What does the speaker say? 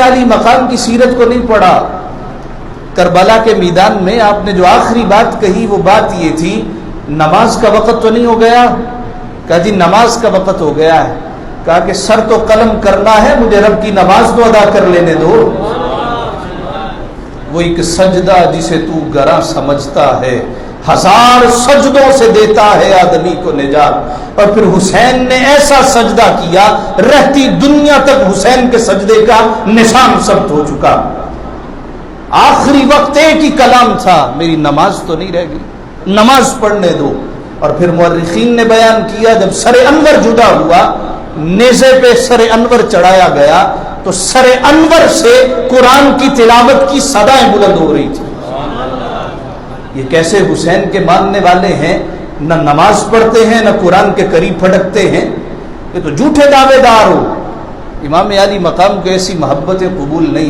علی مقام کی سیرت کو نہیں پڑھا. کربلا کے میدان میں آپ نے جو آخری بات کہی وہ بات یہ تھی نماز کا وقت تو نہیں ہو گیا؟ کہا جی نماز کا وقت ہو گیا ہے. کہا کہ سر تو قلم کرنا ہے, مجھے رب کی نماز تو ادا کر لینے دو. وہ ایک سجدہ جسے تو گراں سمجھتا ہے, 1000 سجدوں سے دیتا ہے آدمی کو نجات. اور پھر حسین نے ایسا سجدہ کیا رہتی دنیا تک حسین کے سجدے کا نشان ثبت ہو چکا. آخری وقت ایک ہی کلام تھا, میری نماز تو نہیں رہ گئی, نماز پڑھنے دو. اور پھر مورخین نے بیان کیا جب سر انور جدا ہوا, نیزے پہ سر انور چڑھایا گیا تو سر انور سے قرآن کی تلاوت کی صدائیں بلند ہو رہی تھی. یہ کیسے حسین کے ماننے والے ہیں, نہ نماز پڑھتے ہیں نہ قرآن کے قریب پھٹکتے ہیں, یہ تو جھوٹے دعوے دار ہو. امام علی مقام کو ایسی محبت قبول نہیں.